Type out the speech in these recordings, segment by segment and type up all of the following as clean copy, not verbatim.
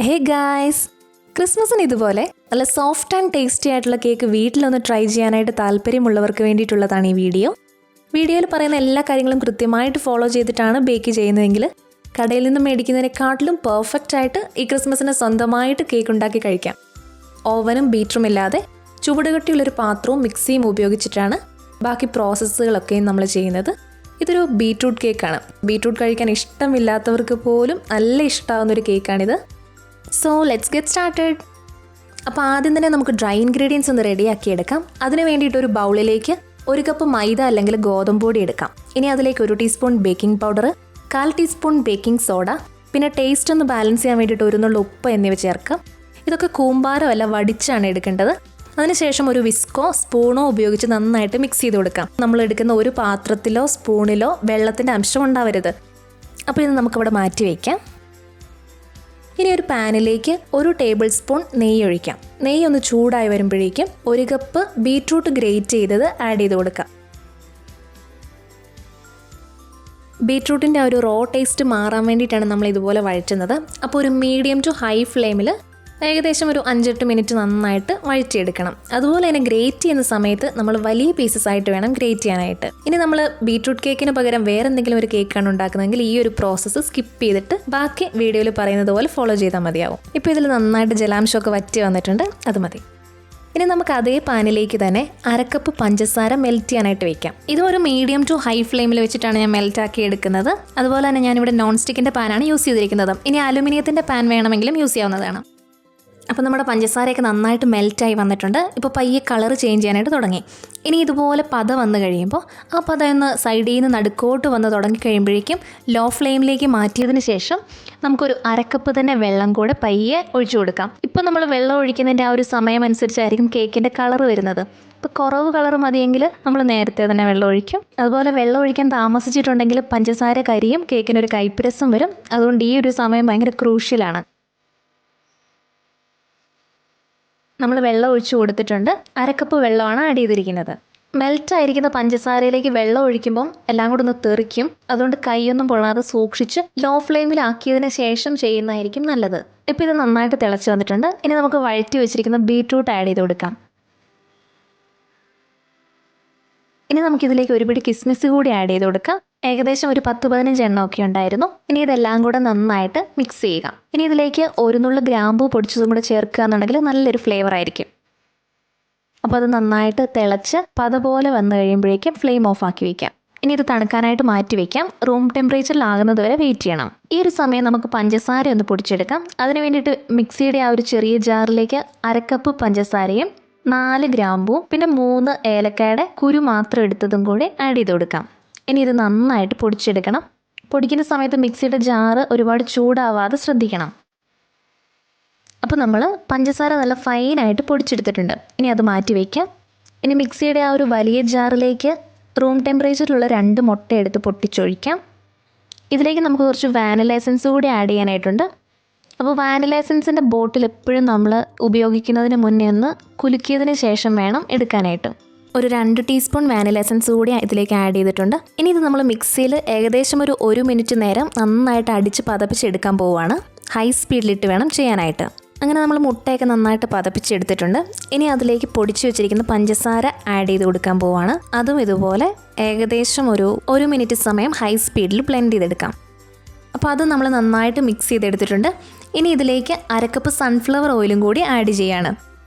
Hey guys, ക്രിസ്മസിന് ഇതുപോലെ നല്ല സോഫ്റ്റ് ആൻഡ് ടേസ്റ്റി ആയിട്ടുള്ള കേക്ക് വീട്ടിലൊന്ന് ട്രൈ ചെയ്യാനായിട്ട് താല്പര്യമുള്ളവർക്ക് വേണ്ടിയിട്ടുള്ളതാണ് ഈ വീഡിയോ. വീഡിയോയിൽ പറയുന്ന എല്ലാ കാര്യങ്ങളും കൃത്യമായിട്ട് ഫോളോ ചെയ്തിട്ടാണ് ബേക്ക് ചെയ്യുന്നതെങ്കിൽ കടയിൽ നിന്ന് മേടിക്കുന്നതിനെക്കാട്ടിലും പെർഫെക്റ്റ് ആയിട്ട് ഈ ക്രിസ്മസിന് സ്വന്തമായിട്ട് കേക്ക് ഉണ്ടാക്കി കഴിക്കാം. ഓവനും ബീറ്ററും ഇല്ലാതെ ചുവടുകട്ടിയുള്ളൊരു പാത്രവും മിക്സിയും ഉപയോഗിച്ചിട്ടാണ് ബാക്കി പ്രോസസ്സുകളൊക്കെയും നമ്മൾ ചെയ്യുന്നത്. ഇതൊരു ബീറ്റ്റൂട്ട് കേക്കാണ്. ബീറ്റ്റൂട്ട് കഴിക്കാൻ ഇഷ്ടമില്ലാത്തവർക്ക് പോലും നല്ല ഇഷ്ടമാവുന്നൊരു കേക്കാണിത്. So let's get started. അപ്പോൾ ആദ്യം തന്നെ നമുക്ക് ഡ്രൈ ഇൻഗ്രീഡിയൻസ് ഒന്ന് റെഡിയാക്കി എടുക്കാം. അതിന് വേണ്ടിയിട്ട് ഒരു ബൗളിലേക്ക് 1 കപ്പ് മൈദ അല്ലെങ്കിൽ ഗോതമ്പ് പൊടി എടുക്കാം. ഇനി അതിലേക്ക് 1 teaspoon baking powder, 1/4 teaspoon baking soda, പിന്നെ ടേസ്റ്റ് ഒന്ന് ബാലൻസ് ചെയ്യാൻ വേണ്ടിയിട്ട് 1 നുള്ള ഉപ്പ് എന്നിവ ചേർക്കാം. ഇതൊക്കെ കൂമ്പാരമല്ല വടിച്ചാണ് എടുക്കേണ്ടത്. അതിനുശേഷം ഒരു വിസ്കോ സ്പൂണോ ഉപയോഗിച്ച് നന്നായിട്ട് മിക്സ് ചെയ്ത് കൊടുക്കാം. നമ്മൾ എടുക്കുന്ന ഒരു പാത്രത്തിലോ സ്പൂണിലോ വെള്ളത്തിൻ്റെ അംശം ഉണ്ടാവരുത്. അപ്പോൾ ഇത് നമുക്കിവിടെ മാറ്റി വയ്ക്കാം. ഇനി ഒരു പാനിലേക്ക് 1 ടേബിൾ സ്പൂൺ നെയ്യ് ഒഴിക്കാം. നെയ്യ് ഒന്ന് ചൂടായി വരുമ്പോഴേക്കും 1 കപ്പ് ബീറ്റ്റൂട്ട് ഗ്രേറ്റ് ചെയ്തത് ആഡ് ചെയ്ത് കൊടുക്കാം. ബീറ്റ്റൂട്ടിൻ്റെ ആ ഒരു റോ ടേസ്റ്റ് മാറാൻ വേണ്ടിയിട്ടാണ് നമ്മൾ ഇതുപോലെ വഴറ്റുന്നത്. അപ്പോൾ ഒരു മീഡിയം ടു ഹൈ ഫ്ലെയിമിൽ ഏകദേശം ഒരു 5-8 മിനിറ്റ് നന്നായിട്ട് വഴറ്റിയെടുക്കണം. അതുപോലെ തന്നെ ഗ്രേറ്റ് ചെയ്യുന്ന സമയത്ത് നമ്മൾ വലിയ പീസസ് ആയിട്ട് വേണം ഗ്രേറ്റ് ചെയ്യാനായിട്ട്. ഇനി നമ്മൾ ബീറ്റ്റൂട്ട് കേക്കിന് പകരം വേറെ എന്തെങ്കിലും ഒരു കേക്കാണ് ഉണ്ടാക്കുന്നതെങ്കിൽ ഈ ഒരു പ്രോസസ്സ് സ്കിപ്പ് ചെയ്തിട്ട് ബാക്കി വീഡിയോയിൽ പറയുന്നത് പോലെ ഫോളോ ചെയ്താൽ മതിയാവും. ഇപ്പോൾ ഇതിൽ നന്നായിട്ട് ജലാംശമൊക്കെ വറ്റി വന്നിട്ടുണ്ട്, അത് മതി. ഇനി നമുക്ക് അതേ പാനിലേക്ക് തന്നെ 1/2 കപ്പ് പഞ്ചസാര മെൽറ്റ് ചെയ്യാനായിട്ട് വെക്കാം. ഇതും ഒരു മീഡിയം ടു ഹൈ ഫ്ലെയിമിൽ വെച്ചിട്ടാണ് ഞാൻ മെൽറ്റാക്കി എടുക്കുന്നത്. അതുപോലെ തന്നെ ഞാനിവിടെ നോൺ സ്റ്റിക്കിൻ്റെ പാനാണ് യൂസ് ചെയ്തിരിക്കുന്നത്. ഇനി അലുമിനിയത്തിൻ്റെ പാൻ വേണമെങ്കിലും യൂസ് ചെയ്യാവുന്നതാണ്. അപ്പോൾ നമ്മുടെ പഞ്ചസാരയൊക്കെ നന്നായിട്ട് മെൽറ്റായി വന്നിട്ടുണ്ട്. ഇപ്പോൾ പയ്യെ കളർ ചേഞ്ച് ചെയ്യാനായിട്ട് തുടങ്ങി. ഇനി ഇതുപോലെ പത വന്നു കഴിയുമ്പോൾ ആ പത ഒന്ന് സൈഡിൽ നിന്ന് നടുക്കോട്ട് വന്ന് തുടങ്ങി കഴിയുമ്പോഴേക്കും ലോ ഫ്ലെയിമിലേക്ക് മാറ്റിയതിന് ശേഷം നമുക്കൊരു 1/2 കപ്പ് തന്നെ വെള്ളം കൂടെ പയ്യെ ഒഴിച്ചു കൊടുക്കാം. ഇപ്പോൾ നമ്മൾ വെള്ളം ഒഴിക്കുന്നതിൻ്റെ ആ ഒരു സമയം അനുസരിച്ചായിരിക്കും കേക്കിൻ്റെ കളർ വരുന്നത്. ഇപ്പോൾ കുറവ് കളർ മതിയെങ്കിൽ നമ്മൾ നേരത്തെ തന്നെ വെള്ളം ഒഴിക്കും. അതുപോലെ വെള്ളം ഒഴിക്കാൻ താമസിച്ചിട്ടുണ്ടെങ്കിൽ പഞ്ചസാര കരിയും, കേക്കിനൊരു കയ്പ്പ് വരും. അതുകൊണ്ട് ഈ ഒരു സമയം ഭയങ്കര ക്രൂഷ്യലാണ്. നമ്മൾ വെള്ളം ഒഴിച്ചു കൊടുത്തിട്ടുണ്ട്. 1/2 കപ്പ് വെള്ളമാണ് ആഡ് ചെയ്തിരിക്കുന്നത്. മെൽറ്റായിരിക്കുന്ന പഞ്ചസാരയിലേക്ക് വെള്ളം ഒഴിക്കുമ്പം എല്ലാം കൂടെ ഒന്ന് തെറിക്കും. അതുകൊണ്ട് കൈയൊന്നും പൊള്ളാതെ സൂക്ഷിച്ച് ലോ ഫ്ലെയിമിലാക്കിയതിന് ശേഷം ചെയ്യുന്നതായിരിക്കും നല്ലത്. ഇപ്പോൾ ഇത് നന്നായിട്ട് തിളച്ച് വന്നിട്ടുണ്ട്. ഇനി നമുക്ക് വഴറ്റി വെച്ചിരിക്കുന്ന ബീറ്റ്റൂട്ട് ആഡ് ചെയ്ത് കൊടുക്കാം. ഇനി നമുക്കിതിലേക്ക് ഒരു പിടി കിസ്മിസ് കൂടി ആഡ് ചെയ്ത് കൊടുക്കാം. ഏകദേശം ഒരു 10-15 എണ്ണമൊക്കെ ഉണ്ടായിരുന്നു. ഇനി ഇതെല്ലാം കൂടെ നന്നായിട്ട് മിക്സ് ചെയ്യുക. ഇനി ഇതിലേക്ക് 1 നുള്ള ഗ്രാമ്പൂ പൊടിച്ചതും കൂടെ ചേർക്കുക എന്നുണ്ടെങ്കിൽ നല്ലൊരു ഫ്ലേവർ ആയിരിക്കും. അപ്പോൾ അത് നന്നായിട്ട് തിളച്ച് പത പോലെ വന്നു കഴിയുമ്പോഴേക്കും ഫ്ലെയിം ഓഫ് ആക്കി വയ്ക്കാം. ഇനി ഇത് തണുക്കാനായിട്ട് മാറ്റി വയ്ക്കാം. റൂം ടെമ്പറേച്ചറിലാകുന്നത് വരെ വെയിറ്റ് ചെയ്യണം. ഈ ഒരു സമയം നമുക്ക് പഞ്ചസാര ഒന്ന് പൊടിച്ചെടുക്കാം. അതിന് വേണ്ടിയിട്ട് മിക്സിയുടെ ആ ഒരു ചെറിയ ജാറിലേക്ക് 1/2 കപ്പ് പഞ്ചസാരയും 4 ഗ്രാമ്പൂവും പിന്നെ 3 ഏലക്കായുടെ കുരു മാത്രം എടുത്തതും കൂടി ആഡ് ചെയ്ത് കൊടുക്കാം. ഇനി ഇത് നന്നായിട്ട് പൊടിച്ചെടുക്കണം. പൊടിക്കുന്ന സമയത്ത് മിക്സിയുടെ ജാറ് ഒരുപാട് ചൂടാവാതെ ശ്രദ്ധിക്കണം. അപ്പോൾ നമ്മൾ പഞ്ചസാര നല്ല ഫൈനായിട്ട് പൊടിച്ചെടുത്തിട്ടുണ്ട്. ഇനി അത് മാറ്റി വയ്ക്കാം. ഇനി മിക്സിയുടെ ആ ഒരു വലിയ ജാറിലേക്ക് റൂം ടെമ്പറേച്ചറിലുള്ള 2 മുട്ട എടുത്ത് പൊട്ടിച്ചൊഴിക്കാം. ഇതിലേക്ക് നമുക്ക് കുറച്ച് വാനില എസൻസ് കൂടി ആഡ് ചെയ്യാനായിട്ടുണ്ട്. അപ്പോൾ വാനില എസൻസിൻ്റെ ബോട്ടിൽ എപ്പോഴും നമ്മൾ ഉപയോഗിക്കുന്നതിന് മുന്നേ ഒന്ന് കുലുക്കിയതിന് ശേഷം വേണം എടുക്കാനായിട്ട്. ഒരു 2 ടീസ്പൂൺ വാനില എസൻസ് കൂടി ഇതിലേക്ക് ആഡ് ചെയ്തിട്ടുണ്ട്. ഇനി ഇത് നമ്മൾ മിക്സിയിൽ ഏകദേശം ഒരു 1 മിനിറ്റ് നേരം നന്നായിട്ട് അടിച്ച് പതപ്പിച്ചെടുക്കാൻ പോവുകയാണ്. ഹൈ സ്പീഡിലിട്ട് വേണം ചെയ്യാനായിട്ട്. അങ്ങനെ നമ്മൾ മുട്ടയൊക്കെ നന്നായിട്ട് പതപ്പിച്ചെടുത്തിട്ടുണ്ട്. ഇനി അതിലേക്ക് പൊടിച്ചു വെച്ചിരിക്കുന്ന പഞ്ചസാര ആഡ് ചെയ്ത് കൊടുക്കാൻ പോവുകയാണ്. അതും ഇതുപോലെ ഏകദേശം ഒരു 1 മിനിറ്റ് സമയം ഹൈ സ്പീഡിൽ ബ്ലെൻഡ് ചെയ്തെടുക്കാം. അപ്പോൾ അത് നമ്മൾ നന്നായിട്ട് മിക്സ് ചെയ്തെടുത്തിട്ടുണ്ട്. ഇനി ഇതിലേക്ക് 1/2 കപ്പ് സൺഫ്ലവർ ഓയിലും കൂടി ആഡ് ചെയ്യാണ്.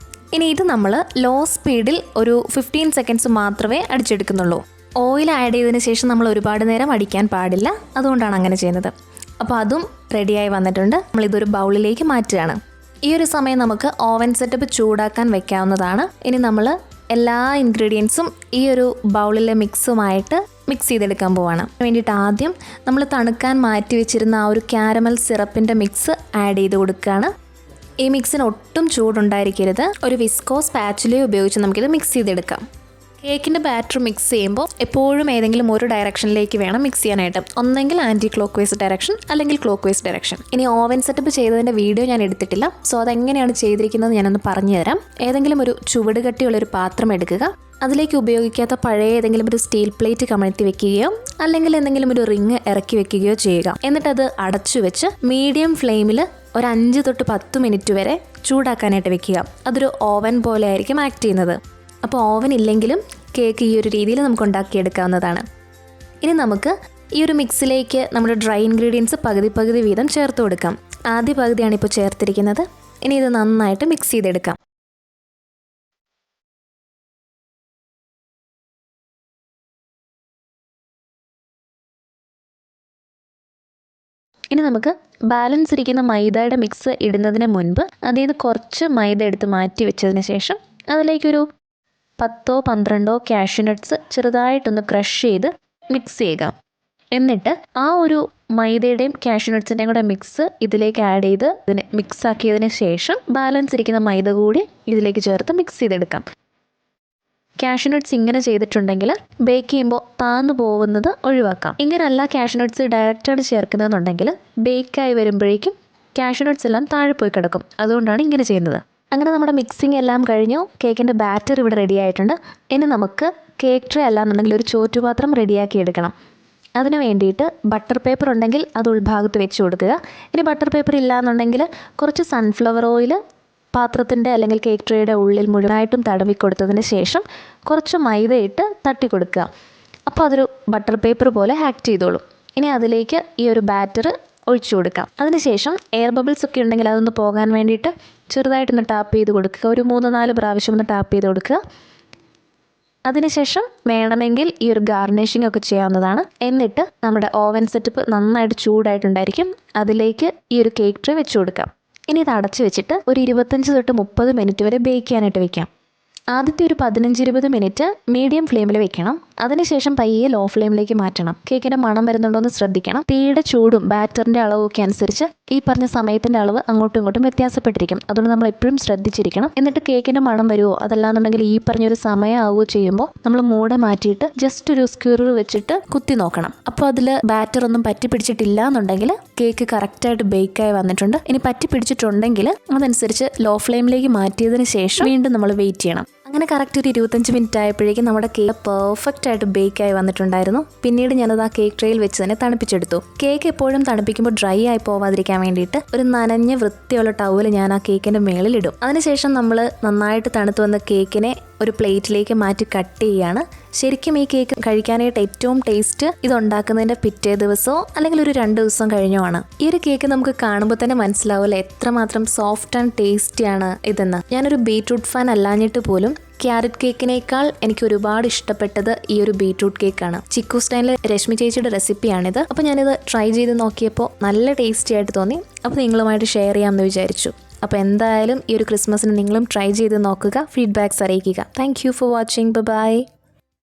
ഇനി ഇത് നമ്മൾ ലോ സ്പീഡിൽ ഒരു 15 സെക്കൻഡ്സ് മാത്രമേ അടിച്ചെടുക്കുന്നുള്ളൂ. ഓയിൽ ആഡ് ചെയ്തതിന് ശേഷം നമ്മൾ ഒരുപാട് നേരം അടിക്കാൻ പാടില്ല. അതുകൊണ്ടാണ് അങ്ങനെ ചെയ്യുന്നത്. അപ്പോൾ അതും റെഡിയായി വന്നിട്ടുണ്ട്. നമ്മളിതൊരു ബൗളിലേക്ക് മാറ്റുകയാണ്. ഈ ഒരു സമയം നമുക്ക് ഓവൻ സെറ്റപ്പ് ചൂടാക്കാൻ വെക്കാവുന്നതാണ്. ഇനി നമ്മൾ എല്ലാ ഇൻഗ്രീഡിയൻസും ഈ ഒരു ബൗളിലെ മിക്സുമായിട്ട് മിക്സ് ചെയ്തെടുക്കാൻ പോവാണ്. വേണ്ടിയിട്ട് ആദ്യം നമ്മൾ തണുക്കാൻ മാറ്റി വെച്ചിരുന്ന ആ ഒരു കാരമൽ സിറപ്പിൻ്റെ മിക്സ് ആഡ് ചെയ്ത് കൊടുക്കുകയാണ്. ഈ മിക്സിന് ഒട്ടും ചൂടുണ്ടായിരിക്കരുത്. ഒരു വിസ്കോ സ്പാച്ചുലയോ ഉപയോഗിച്ച് നമുക്കിത് മിക്സ് ചെയ്തെടുക്കാം. കേക്കിൻ്റെ ബാറ്റർ മിക്സ് ചെയ്യുമ്പോൾ എപ്പോഴും ഏതെങ്കിലും ഒരു ഡയറക്ഷനിലേക്ക് വേണം മിക്സ് ചെയ്യാനായിട്ട്. ഒന്നെങ്കിൽ ആൻറ്റി ക്ലോക്ക് വൈസ് ഡയറക്ഷൻ അല്ലെങ്കിൽ ക്ലോക്ക് വൈസ് ഡയറക്ഷൻ. ഇനി ഓവൻ സെറ്റപ്പ് ചെയ്തതിൻ്റെ വീഡിയോ ഞാൻ എടുത്തിട്ടില്ല. സോ അതെങ്ങനെയാണ് ചെയ്തിരിക്കുന്നത് ഞാനൊന്ന് പറഞ്ഞു തരാം. ഏതെങ്കിലും ഒരു ചുവട് കട്ടിയുള്ളൊരു പാത്രം എടുക്കുക. അതിലേക്ക് ഉപയോഗിക്കാത്ത പഴയ ഏതെങ്കിലും ഒരു സ്റ്റീൽ പ്ലേറ്റ് കമഴ്ത്തി വെക്കുകയോ അല്ലെങ്കിൽ എന്തെങ്കിലും ഒരു റിങ് ഇറക്കി വെക്കുകയോ ചെയ്യുക. എന്നിട്ടത് അടച്ചു വെച്ച് മീഡിയം ഫ്ലെയിമിൽ ഒരു 5 തൊട്ട് 10 മിനിറ്റ് വരെ ചൂടാക്കാനായിട്ട് വെക്കുക. അതൊരു ഓവൻ പോലെ ആയിരിക്കും ആക്ട് ചെയ്യുന്നത്. അപ്പോൾ ഓവൻ ഇല്ലെങ്കിലും കേക്ക് ഈ ഒരു രീതിയിൽ നമുക്ക് ഉണ്ടാക്കിയെടുക്കാവുന്നതാണ്. ഇനി നമുക്ക് ഈ ഒരു മിക്സിലേക്ക് നമ്മുടെ ഡ്രൈ ഇൻഗ്രീഡിയൻസ് പകുതി വീതം ചേർത്ത് കൊടുക്കാം. ആദ്യ പകുതിയാണ് ഇപ്പോൾ ചേർത്തിരിക്കുന്നത്. ഇനി ഇത് നന്നായിട്ട് മിക്സ് ചെയ്തെടുക്കാം. ഇനി നമുക്ക് ബാലൻസ് ഇരിക്കുന്ന മൈദയുടെ മിക്സ് ഇടുന്നതിന് മുൻപ് അതിൽ നിന്ന് കുറച്ച് മൈദ എടുത്ത് മാറ്റി വെച്ചതിന് ശേഷം അതിലേക്കൊരു 10-12 കാഷ്യൂ നട്ട്സ് ചെറുതായിട്ടൊന്ന് ക്രഷ് ചെയ്ത് മിക്സ് ചെയ്യുക. എന്നിട്ട് ആ ഒരു മൈദയുടെയും കാഷ്യൂ നട്ട്സിൻ്റെയും കൂടെ മിക്സ് ഇതിലേക്ക് ആഡ് ചെയ്ത് ഇതിനെ മിക്സ് ആക്കിയതിന് ശേഷം ബാലൻസ് ഇരിക്കുന്ന മൈദ കൂടി ഇതിലേക്ക് ചേർത്ത് മിക്സ് ചെയ്തെടുക്കാം. കാഷ്യൂ നട്ട്സ് ഇങ്ങനെ ചെയ്തിട്ടുണ്ടെങ്കിൽ ബേക്ക് ചെയ്യുമ്പോൾ താന്നു പോകുന്നത് ഒഴിവാക്കാം. ഇങ്ങനെയല്ല കാഷ്യൂ നട്ട്സ് ഡയറക്റ്റായിട്ട് ചേർക്കുന്നതെന്നുണ്ടെങ്കിൽ ബേക്കായി വരുമ്പോഴേക്കും കാഷ്യൂ നട്ട്സ് എല്ലാം താഴെ പോയി കിടക്കും. അതുകൊണ്ടാണ് ഇങ്ങനെ ചെയ്യുന്നത്. അങ്ങനെ നമ്മുടെ മിക്സിംഗ് എല്ലാം കഴിഞ്ഞു. കേക്കിൻ്റെ ബാറ്റർ ഇവിടെ റെഡി ആയിട്ടുണ്ട്. ഇനി നമുക്ക് കേക്ക് ട്രേ അല്ലാന്നുണ്ടെങ്കിൽ ഒരു ചോറ്റുപാത്രം റെഡിയാക്കി എടുക്കണം. അതിന് വേണ്ടിയിട്ട് ബട്ടർ പേപ്പർ ഉണ്ടെങ്കിൽ അത് ഉൾഭാഗത്ത് വെച്ച് കൊടുക്കുക. ഇനി ബട്ടർ പേപ്പർ ഇല്ലയെന്നുണ്ടെങ്കിൽ കുറച്ച് സൺഫ്ലവർ ഓയിൽ പാത്രത്തിൻ്റെ അല്ലെങ്കിൽ കേക്ക് ട്രേയുടെ ഉള്ളിൽ മുഴുവനായിട്ടും തടവി കൊടുത്തതിന് ശേഷം കുറച്ച് മൈദയിട്ട് തട്ടി കൊടുക്കുക. അപ്പോൾ അതൊരു ബട്ടർ പേപ്പർ പോലെ ആക്ട് ചെയ്തോളും. ഇനി അതിലേക്ക് ഈ ഒരു ബാറ്റർ ഒഴിച്ചു കൊടുക്കാം. അതിനുശേഷം എയർ ബബിൾസ് ഒക്കെ ഉണ്ടെങ്കിൽ അതൊന്ന് പോകാൻ വേണ്ടിയിട്ട് ചെറുതായിട്ടൊന്ന് ടാപ്പ് ചെയ്ത് കൊടുക്കുക. ഒരു 3-4 പ്രാവശ്യം ഒന്ന് ടാപ്പ് ചെയ്ത് കൊടുക്കുക. അതിനുശേഷം വേണമെങ്കിൽ ഈ ഒരു ഗാർണിഷിംഗ് ഒക്കെ ചെയ്യാവുന്നതാണ്. എന്നിട്ട് നമ്മുടെ ഓവൻ സെറ്റപ്പ് നന്നായിട്ട് ചൂടായിട്ടുണ്ടായിരിക്കും. അതിലേക്ക് ഈ ഒരു കേക്ക് ട്രേ വെച്ച് കൊടുക്കാം. ഇനി ഇത് അടച്ച് വെച്ചിട്ട് ഒരു 25 തൊട്ട് 30 മിനിറ്റ് വരെ ബേക്ക് ചെയ്യാനായിട്ട് വെക്കാം. ആദ്യത്തെ ഒരു 15-20 മിനിറ്റ് മീഡിയം ഫ്ലെയിമിൽ വെക്കണം. അതിനുശേഷം പയ്യെ ലോ ഫ്ലെയിമിലേക്ക് മാറ്റണം. കേക്കിൻ്റെ മണം വരുന്നുണ്ടോ എന്ന് ശ്രദ്ധിക്കണം. തീയുടെ ചൂടും ബാറ്ററിൻ്റെ അളവൊക്കെ അനുസരിച്ച് ഈ പറഞ്ഞ സമയത്തിൻ്റെ അളവ് അങ്ങോട്ടും ഇങ്ങോട്ടും വ്യത്യാസപ്പെട്ടിരിക്കും. അതുകൊണ്ട് നമ്മൾ എപ്പോഴും ശ്രദ്ധിച്ചിരിക്കണം. എന്നിട്ട് കേക്കിൻ്റെ മണം വരുമോ അതല്ലാന്നുണ്ടെങ്കിൽ ഈ പറഞ്ഞൊരു സമയം ആവുകയോ ചെയ്യുമ്പോൾ നമ്മൾ മൂട മാറ്റിയിട്ട് ജസ്റ്റ് ഒരു സ്ക്യൂറർ വെച്ചിട്ട് കുത്തി നോക്കണം. അപ്പോൾ അതിൽ ബാറ്റർ ഒന്നും പറ്റി പിടിച്ചിട്ടില്ല എന്നുണ്ടെങ്കിൽ കേക്ക് കറക്റ്റായിട്ട് ബേക്കായി വന്നിട്ടുണ്ട്. ഇനി പറ്റി പിടിച്ചിട്ടുണ്ടെങ്കിൽ അതനുസരിച്ച് ലോ ഫ്ലെയിമിലേക്ക് മാറ്റിയതിന് ശേഷം വീണ്ടും നമ്മൾ വെയിറ്റ് ചെയ്യണം. അങ്ങനെ കറക്റ്റ് ഒരു 25 മിനിറ്റ് ആയപ്പോഴേക്കും നമ്മുടെ കേക്ക് പെർഫെക്റ്റ് ആയിട്ട് ബേക്കായി വന്നിട്ടുണ്ടായിരുന്നു. പിന്നീട് ഞാനത് ആ കേക്ക് ട്രേയിൽ വെച്ച് തന്നെ തണുപ്പിച്ചെടുത്തു. കേക്ക് എപ്പോഴും തണുപ്പിക്കുമ്പോൾ ഡ്രൈ ആയി പോവാതിരിക്കാൻ വേണ്ടിയിട്ട് ഒരു നനഞ്ഞ വൃത്തിയുള്ള ടവൽ ഞാൻ ആ കേക്കിൻ്റെ മേളിലിടും. അതിനുശേഷം നമ്മൾ നന്നായിട്ട് തണുത്ത് വന്ന കേക്കിനെ ഒരു പ്ലേറ്റിലേക്ക് മാറ്റി കട്ട് ചെയ്യുകയാണ്. ശരിക്കും ഈ കേക്ക് കഴിക്കാനായിട്ട് ഏറ്റവും ടേസ്റ്റ് ഇതുണ്ടാക്കുന്നതിൻ്റെ പിറ്റേ ദിവസമോ അല്ലെങ്കിൽ ഒരു 2 ദിവസം കഴിഞ്ഞോ ആണ്. ഈ ഒരു കേക്ക് നമുക്ക് കാണുമ്പോൾ തന്നെ മനസ്സിലാവില്ല എത്രമാത്രം സോഫ്റ്റ് ആൻഡ് ടേസ്റ്റിയാണ് ഇതെന്ന്. ഞാനൊരു ബീറ്റ്റൂട്ട് ഫാൻ അല്ലാഞ്ഞിട്ട് പോലും ക്യാരറ്റ് കേക്കിനേക്കാൾ എനിക്ക് ഒരുപാട് ഇഷ്ടപ്പെട്ടത് ഈ ഒരു ബീറ്റ്റൂട്ട് കേക്കാണ്. ചിക്കു സ്റ്റൈലിലെ രശ്മി ചേച്ചിയുടെ റെസിപ്പിയാണിത്. അപ്പോൾ ഞാനിത് ട്രൈ ചെയ്ത് നോക്കിയപ്പോൾ നല്ല ടേസ്റ്റി ആയിട്ട് തോന്നി. അപ്പോൾ നിങ്ങളുമായിട്ട് ഷെയർ ചെയ്യാമെന്ന് വിചാരിച്ചു. അപ്പോൾ എന്തായാലും ഈ ഒരു ക്രിസ്മസിന് നിങ്ങളും ട്രൈ ചെയ്ത് നോക്കുക. ഫീഡ്ബാക്ക്സ് അറിയിക്കുക. Thank you for watching. By.